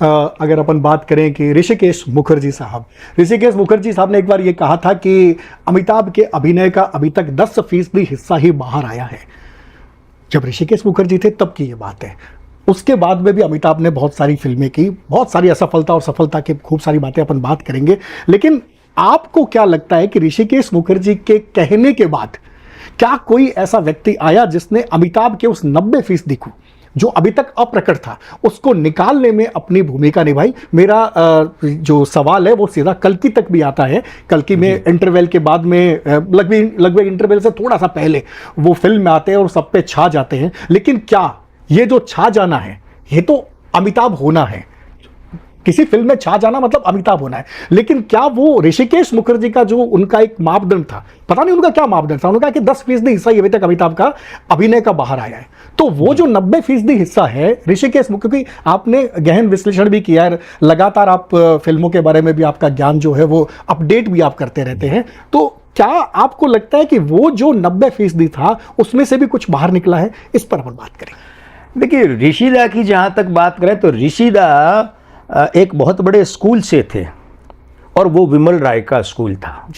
अगर अपन बात करें कि ऋषिकेश मुखर्जी साहब ने एक बार ये कहा था कि अमिताभ के अभिनय का अभी तक 10% हिस्सा ही बाहर आया है। जब ऋषिकेश मुखर्जी थे तब की ये बात है। उसके बाद में भी अमिताभ ने बहुत सारी फिल्में की, बहुत सारी असफलता और सफलता की खूब सारी बातें अपन बात करेंगे। लेकिन आपको क्या लगता है कि ऋषिकेश मुखर्जी के कहने के बाद क्या कोई ऐसा व्यक्ति आया जिसने अमिताभ के उस 90% को जो अभी तक अप्रकट था उसको निकालने में अपनी भूमिका निभाई? मेरा जो सवाल है वो सीधा कल्कि तक भी आता है। कल्कि में इंटरवल के बाद में लगभग इंटरवल से थोड़ा सा पहले वो फिल्म में आते हैं और सब पे छा जाते हैं। लेकिन क्या ये जो छा जाना है ये तो अमिताभ होना है, किसी फिल्म में छा जाना मतलब अमिताभ होना है। लेकिन क्या वो ऋषिकेश मुखर्जी का जो उनका एक मापदंड था, पता नहीं उनका क्या मापदंड था, उन्होंने कहा कि 10% हिस्सा अभी तक अमिताभ का अभिनय का बाहर आया है, तो वो जो 90% हिस्सा है ऋषिकेश मुखर्जी, आपने गहन विश्लेषण भी किया है, लगातार आप फिल्मों के बारे में भी आपका ज्ञान जो है वो अपडेट भी आप करते रहते हैं, तो क्या आपको लगता है कि वो जो 90% था उसमें से भी कुछ बाहर निकला है? इस पर अपन बात करें। देखिए, ऋषिदा की जहाँ तक बात करें तो ऋषिदा एक बहुत बड़े स्कूल से थे और वो विमल राय का स्कूल था।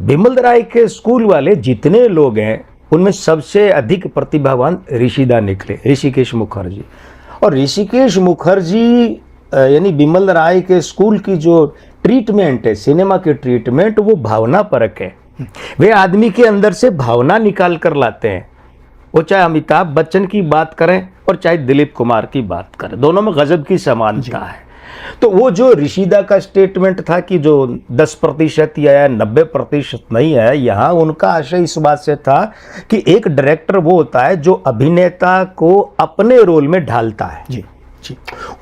विमल राय के स्कूल वाले जितने लोग हैं उनमें सबसे अधिक प्रतिभावान ऋषिदा निकले, ऋषिकेश मुखर्जी। और ऋषिकेश मुखर्जी यानी विमल राय के स्कूल की जो ट्रीटमेंट है, सिनेमा की ट्रीटमेंट, वो भावना परक है। वे आदमी के अंदर से भावना निकाल कर लाते हैं। वो चाहे अमिताभ बच्चन की बात करें और चाहे दिलीप कुमार की बात करें, दोनों में गजब की समानता है। तो वो जो ऋषिदा का स्टेटमेंट था कि जो 10% या 90% नहीं है, यहाँ उनका आशय इस बात से था कि एक डायरेक्टर वो होता है जो अभिनेता को अपने रोल में ढालता है जी,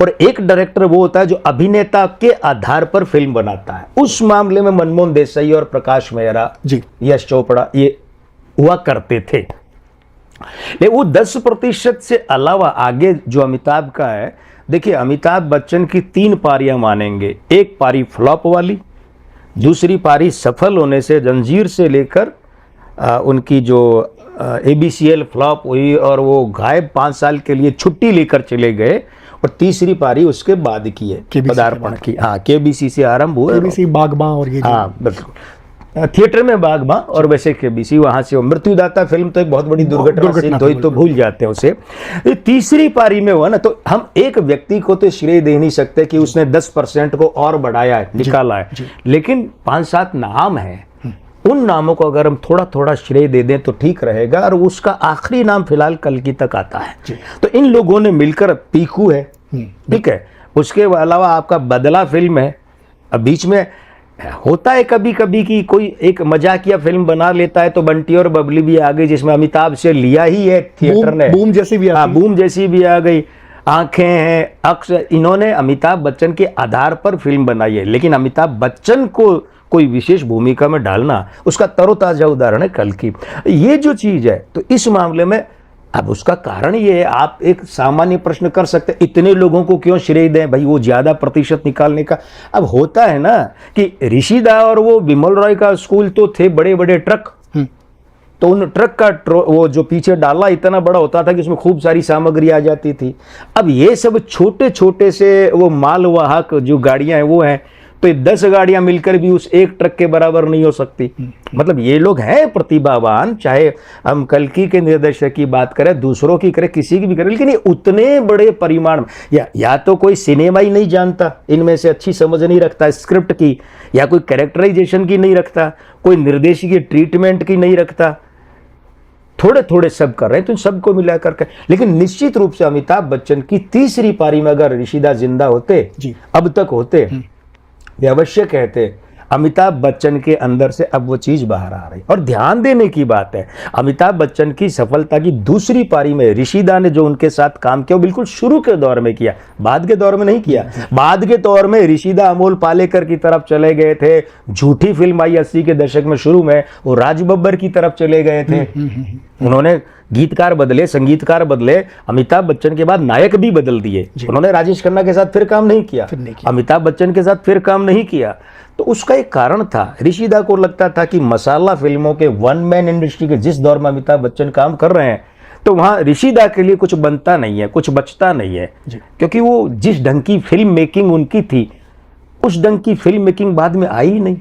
और एक डायरेक्टर वो होता है जो अभिनेता के आधार पर फिल्म बनाता है। उस मामले में मनमोहन देसाई और प्रकाश मेहरा जी, यश चोपड़ा ये हुआ करते थे। लेकिन वो 10% से अलावा आगे जो अमिताभ का है, देखिए अमिताभ बच्चन की 3 पारियां मानेंगे। एक पारी फ्लॉप वाली, दूसरी पारी सफल होने से जंजीर से लेकर उनकी जो ABCL फ्लॉप हुई और वो गायब 5 साल के लिए छुट्टी लेकर चले गए, और तीसरी पारी उसके बाद की है, पदार्पण की। हाँ, KBC से आरंभ हुआ, KBC बागबां और ये, हाँ बिल्कुल, थिएटर में बागबां और वैसे KBC, वहां से मृत्युदाता फिल्म तो एक बहुत बड़ी दुर्घटना सिद्ध हुई तो भूल जाते हैं उसे। तीसरी पारी में हुआ ना, तो हम एक व्यक्ति को तो श्रेय दे नहीं सकते कि उसने 10% को और बढ़ाया है, निकाला है, लेकिन 5-7 नाम है, उन नामों को अगर हम थोड़ा थोड़ा श्रेय दे दें तो ठीक रहेगा। और उसका आखिरी नाम फिलहाल कल्कि तक आता है। तो इन लोगों ने मिलकर, पीकू है, ठीक है, उसके अलावा आपका बदला फिल्म है। अब बीच में होता है कभी कभी कि कोई एक मजाकिया फिल्म बना लेता है, तो बंटी और बबली भी आ गई जिसमें अमिताभ से लिया ही है थिएटर ने, बूम जैसी भी, हाँ बूम जैसी भी आ गई, आंखें हैं, अक्सर इन्होंने अमिताभ बच्चन के आधार पर फिल्म बनाई है। लेकिन अमिताभ बच्चन को कोई विशेष भूमिका में डालना, उसका तरोताजा उदाहरण है कल्कि। ये जो चीज है, तो इस मामले में अब उसका कारण ये है, आप एक सामान्य प्रश्न कर सकते हैं, इतने लोगों को क्यों श्रेय दें भाई, वो ज्यादा प्रतिशत निकालने का। अब होता है ना कि ऋषिदा और वो विमल रॉय का स्कूल तो थे बड़े बड़े ट्रक, तो उन ट्रक का वो जो पीछे डाला इतना बड़ा होता था कि उसमें खूब सारी सामग्री आ जाती थी। अब ये सब छोटे छोटे से वो मालवाहक जो गाड़ियां हैं वो हैं, तो 10 गाड़ियां मिलकर भी उस एक ट्रक के बराबर नहीं हो सकती। मतलब ये लोग हैं प्रतिभावान, चाहे हम कल्कि के निर्देशक की बात करें, दूसरों की करें, किसी की भी करें, लेकिन ये उतने बड़े परिमाण में या तो कोई सिनेमा ही नहीं जानता, इनमें से अच्छी समझ नहीं रखता स्क्रिप्ट की, या कोई कैरेक्टराइजेशन की नहीं रखता, कोई निर्देश की ट्रीटमेंट की नहीं रखता, थोड़े थोड़े सब कर रहे हैं, तो सबको मिला करके। लेकिन निश्चित रूप से अमिताभ बच्चन की तीसरी पारी में अगर ऋषिदा जिंदा होते, अब तक होते, वे अवश्य कहते अमिताभ बच्चन के अंदर से अब वो चीज बाहर आ रही। और ध्यान देने की बात है, अमिताभ बच्चन की सफलता की दूसरी पारी में ऋषिदा ने जो उनके साथ काम किया वो बिल्कुल शुरू के दौर में किया, बाद के दौर में नहीं किया। बाद के दौर में ऋषिदा अमोल पालेकर की तरफ चले गए थे, झूठी फिल्म आई 80 के दशक में, शुरू में वो राज बब्बर की तरफ चले गए थे। उन्होंने गीतकार बदले, संगीतकार बदले, अमिताभ बच्चन के बाद नायक भी बदल दिए। उन्होंने राजेश खन्ना के साथ फिर काम नहीं किया, अमिताभ बच्चन के साथ फिर काम नहीं किया। तो उसका एक कारण था, ऋषिदा को लगता था कि मसाला फिल्मों के वन मैन इंडस्ट्री के जिस दौर में अमिताभ बच्चन काम कर रहे हैं, तो वहाँ ऋषिदा के लिए कुछ बनता नहीं है, कुछ बचता नहीं है, क्योंकि वो जिस ढंग की फिल्म मेकिंग उनकी थी उस ढंग की फिल्म मेकिंग बाद में आई ही नहीं,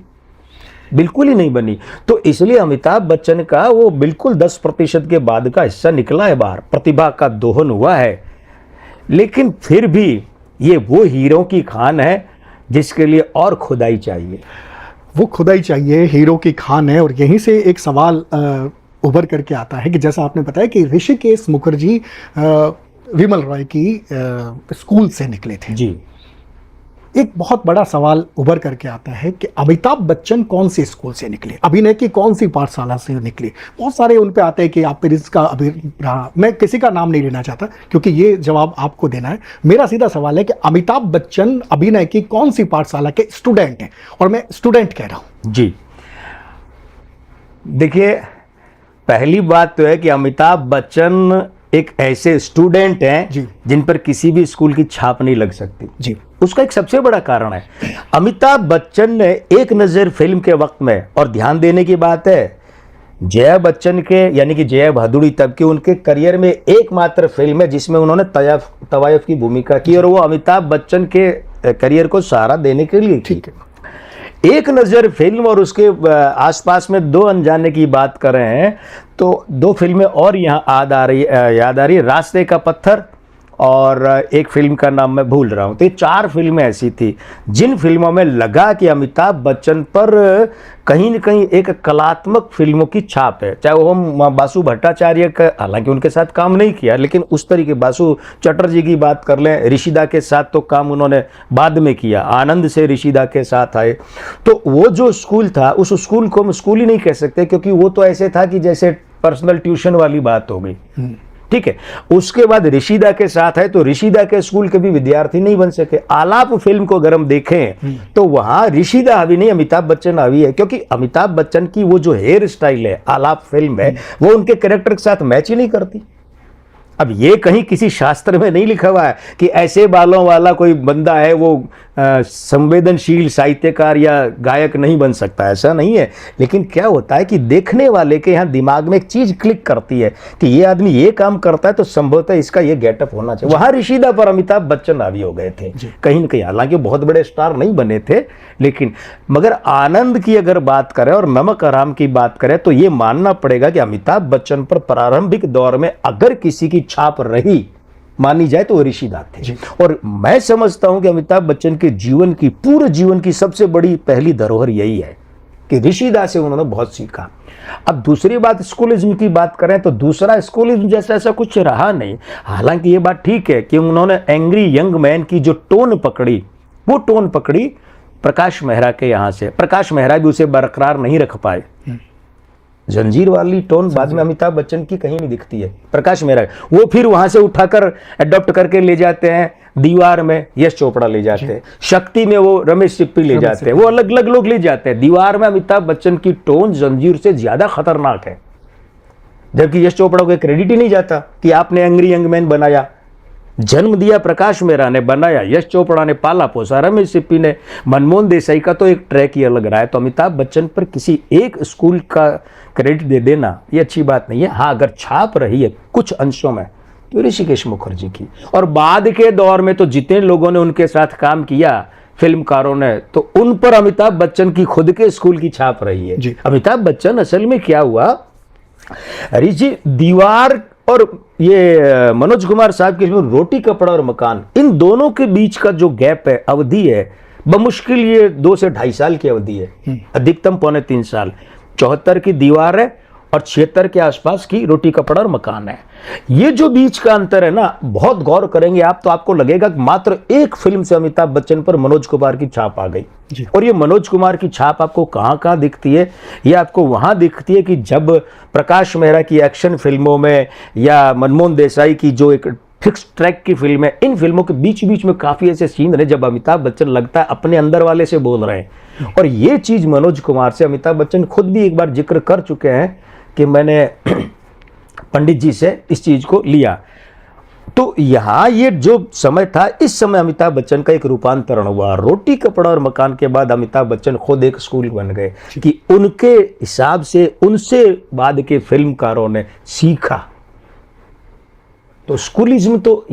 बिल्कुल ही नहीं बनी। तो इसलिए अमिताभ बच्चन का वो बिल्कुल 10% के बाद का हिस्सा निकला है बाहर, प्रतिभा का दोहन हुआ है, लेकिन फिर भी ये वो हीरो की खान है जिसके लिए और खुदाई चाहिए। वो खुदाई चाहिए, हीरो की खान है। और यहीं से एक सवाल उभर करके आता है कि जैसा आपने बताया कि ऋषिकेश मुखर्जी विमल रॉय की स्कूल से निकले थे जी। एक बहुत बड़ा सवाल उभर करके आता है कि अमिताभ बच्चन कौन से स्कूल से निकले, अभिनय की कौन सी पाठशाला से निकले। बहुत सारे उन पे आते हैं कि आप पर इसका रहा, मैं किसी का नाम नहीं लेना चाहता क्योंकि ये जवाब आपको देना है। मेरा सीधा सवाल है कि अमिताभ बच्चन अभिनय की कौन सी पाठशाला के स्टूडेंट हैं, और मैं स्टूडेंट कह रहा हूं। जी देखिए, पहली बात तो है कि अमिताभ बच्चन एक ऐसे स्टूडेंट हैं जिन पर किसी भी स्कूल की छाप नहीं लग सकती जी। उसका एक सबसे बड़ा कारण है, अमिताभ बच्चन ने एक नज़र फिल्म के वक्त में, और ध्यान देने की बात है, जया बच्चन के यानी कि जया भादुड़ी तब के उनके करियर में एकमात्र फिल्म है जिसमें उन्होंने तवायफ की भूमिका की, और वो अमिताभ बच्चन के करियर को सहारा देने के लिए। ठीक है, एक नज़र फिल्म और उसके आसपास में दो अनजाने की बात कर रहे हैं, तो दो फिल्में और यहाँ याद आ रही है, रास्ते का पत्थर और एक फिल्म का नाम मैं भूल रहा हूँ। तो ये 4 फिल्में ऐसी थी जिन फिल्मों में लगा कि अमिताभ बच्चन पर कहीं न कहीं एक कलात्मक फिल्मों की छाप है। चाहे वो हम बासु भट्टाचार्य का, हालांकि उनके साथ काम नहीं किया, लेकिन उस तरीके बासु चटर्जी की बात कर लें, ऋषिदा के साथ तो काम उन्होंने बाद में किया, आनंद से ऋषिदा के साथ आए। तो वो जो स्कूल था, उस स्कूल को हम स्कूल ही नहीं कह सकते क्योंकि वो तो ऐसे था कि जैसे पर्सनल ट्यूशन वाली बात हो गई। ठीक है, उसके बाद ऋषिदा के साथ है तो ऋषिदा के स्कूल के भी विद्यार्थी नहीं बन सके। आलाप फिल्म को अगर हम देखें तो वहां ऋषिदा हावी नहीं, अमिताभ बच्चन हावी है, क्योंकि अमिताभ बच्चन की वो जो हेयर स्टाइल है आलाप फिल्म में, वो उनके कैरेक्टर के साथ मैच ही नहीं करती। अब ये कहीं किसी शास्त्र में नहीं लिखा हुआ है कि ऐसे बालों वाला कोई बंदा है वो संवेदनशील साहित्यकार या गायक नहीं बन सकता, ऐसा नहीं है। लेकिन क्या होता है कि देखने वाले के यहाँ दिमाग में एक चीज क्लिक करती है कि ये आदमी ये काम करता है तो संभवतः इसका ये गेटअप होना चाहिए। वहां ऋषिदा पर अमिताभ बच्चन हावी हो गए थे कहीं न कहीं, हालांकि बहुत बड़े स्टार नहीं बने थे, लेकिन मगर आनंद की अगर बात करें और नमक हराम की बात करें तो ये मानना पड़ेगा कि अमिताभ बच्चन पर प्रारंभिक दौर में अगर किसी की छाप रही मानी जाए तो वो ऋषिदा थे। और मैं समझता हूं कि अमिताभ बच्चन के जीवन की, पूरे जीवन की सबसे बड़ी पहली धरोहर यही है कि ऋषिदा से उन्होंने बहुत सीखा। अब दूसरी बात, स्कूलिज्म की बात करें तो दूसरा स्कूलिज्म जैसा ऐसा कुछ रहा नहीं। हालांकि ये बात ठीक है कि उन्होंने एंग्री यंग मैन की जो टोन पकड़ी, वो टोन पकड़ी प्रकाश मेहरा के यहाँ से। प्रकाश मेहरा भी उसे बरकरार नहीं रख पाए। जंजीर वाली टोन बाद में अमिताभ बच्चन की कहीं नहीं दिखती है। प्रकाश मेहरा वो फिर वहां से उठाकर अडॉप्ट करके ले जाते हैं, दीवार में यश चोपड़ा ले जाते हैं, शक्ति में वो रमेश सिप्पी ले जाते हैं, वो अलग अलग लोग ले जाते हैं। दीवार में अमिताभ बच्चन की टोन जंजीर से ज्यादा खतरनाक है, जबकि यश चोपड़ा को क्रेडिट ही नहीं जाता कि आपने एंग्री यंग मैन बनाया। जन्म दिया प्रकाश मेहरा ने, बनाया यश चोपड़ा ने, पाला पोसा रमेश सिप्पी ने, मनमोहन देसाई का तो एक ट्रैक ही अलग रहा है। तो अमिताभ बच्चन पर किसी एक स्कूल का क्रेडिट दे देना ये अच्छी बात नहीं है। हाँ, अगर छाप रही है कुछ अंशों में तो ऋषिकेश मुखर्जी की, और बाद के दौर में तो जितने लोगों ने उनके साथ काम किया फिल्मकारों ने, तो उन पर अमिताभ बच्चन की खुद के स्कूल की छाप रही है। अमिताभ बच्चन असल में क्या हुआ, ऋषि दीवार और ये मनोज कुमार साहब की रोटी कपड़ा और मकान, इन दोनों के बीच का जो गैप है, अवधि है, बमुश्किल ये 2 से 2.5 साल की अवधि है, अधिकतम 2.25 साल। 74 की दीवार है और 76 के आसपास की रोटी कपड़ा और मकान है। ये जो बीच का अंतर है ना, बहुत गौर करेंगे आप तो आपको लगेगा कि मात्र एक फिल्म से अमिताभ बच्चन पर मनोज कुमार की छाप आ गई। और ये मनोज कुमार की छाप आपको कहां कहां दिखती है? ये आपको वहां दिखती है कि जब प्रकाश मेहरा की एक्शन फिल्मों में या मनमोहन देसाई की जो एक फिक्स ट्रैक की फिल्म है, इन फिल्मों के बीच बीच में काफी ऐसे सीन रहे जब अमिताभ बच्चन लगता है अपने अंदर वाले से बोल रहे हैं। और ये चीज मनोज कुमार से अमिताभ बच्चन खुद भी एक बार जिक्र कर चुके हैं कि मैंने पंडित जी से इस चीज को लिया। तो यहां ये जो समय था, इस समय अमिताभ बच्चन का एक रूपांतरण हुआ। रोटी कपड़ा और मकान के बाद अमिताभ बच्चन खुद एक स्कूल बन गए कि उनके हिसाब से उनसे बाद के फिल्मकारों ने सीखा तो स्कूलिज्म तो